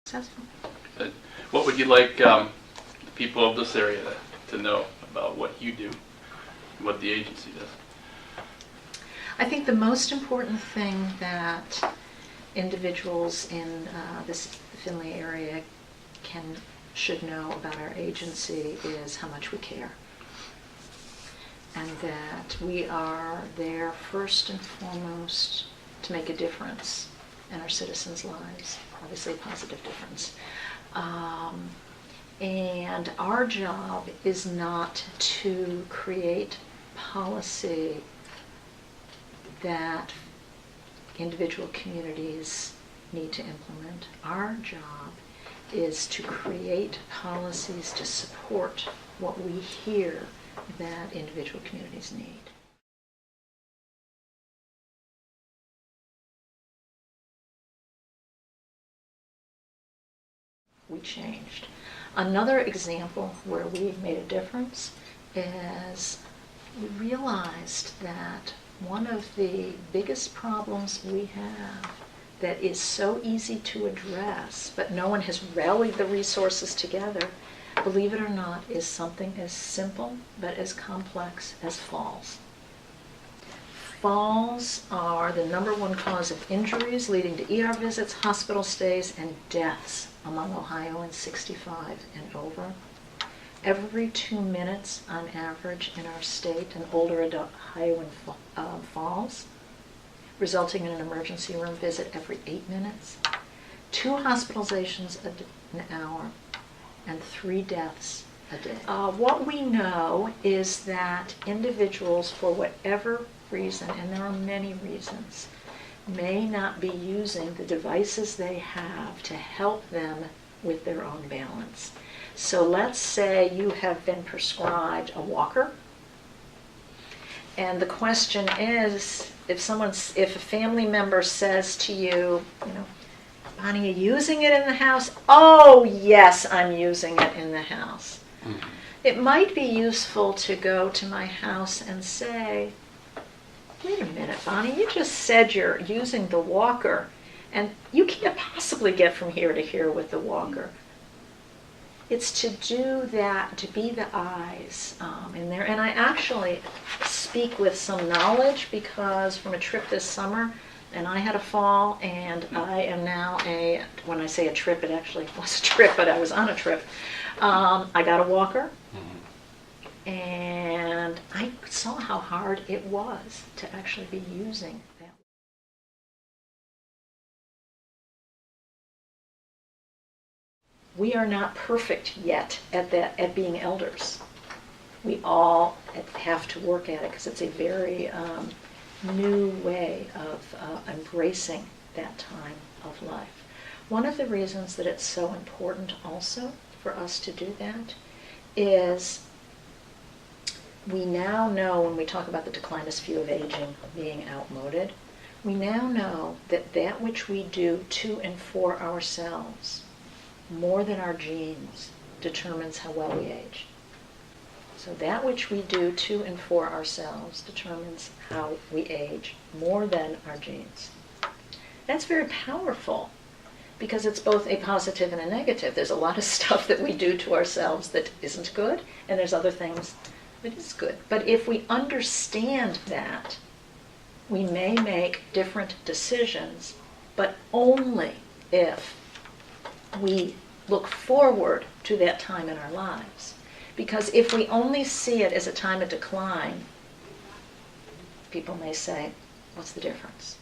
Successful. What would you like the people of this area to know about what you do, what the agency does? I think the most important thing that individuals in this Findlay area should know about our agency is how much we care. And that we are there first and foremost to make a difference in our citizens' lives, obviously a positive difference. And our job is not to create policy that individual communities need to implement. Our job is to create policies to support what we hear that individual communities need. We changed. Another example where we made a difference is we realized that one of the biggest problems we have that is so easy to address, but no one has rallied the resources together, believe it or not, is something as simple but as complex as falls. Falls are the #1 cause of injuries leading to ER visits, hospital stays, and deaths among Ohioans 65 and over. Every 2 minutes on average in our state, an older adult Ohioan falls, resulting in an emergency room visit every 8 minutes, 2 hospitalizations an hour, and 3 deaths a day. What we know is that individuals, for whatever reason, and there are many reasons, may not be using the devices they have to help them with their own balance. So let's say you have been prescribed a walker, and the question is, if a family member says to you, Bonnie, are you using it in the house? Oh, yes, I'm using it in the house. Mm-hmm. It might be useful to go to my house and say, wait a minute, Bonnie, you just said you're using the walker, and you can't possibly get from here to here with the walker. It's to do that, to be the eyes in there. And I actually speak with some knowledge because from a trip this summer, and I had a fall, and I am now when I say a trip, it actually was a trip, but I was on a trip. I got a walker, and I saw how hard it was to actually be using that. We are not perfect yet at being elders. We all have to work at it because it's a very new way of embracing that time of life. One of the reasons that it's so important also for us to do that is we now know, when we talk about the declinist view of aging being outmoded, we now know that which we do to and for ourselves, more than our genes, determines how well we age. So that which we do to and for ourselves determines how we age more than our genes. That's very powerful because it's both a positive and a negative. There's a lot of stuff that we do to ourselves that isn't good, and there's other things that is good. But if we understand that, we may make different decisions, but only if we look forward to that time in our lives. Because if we only see it as a time of decline, people may say, what's the difference?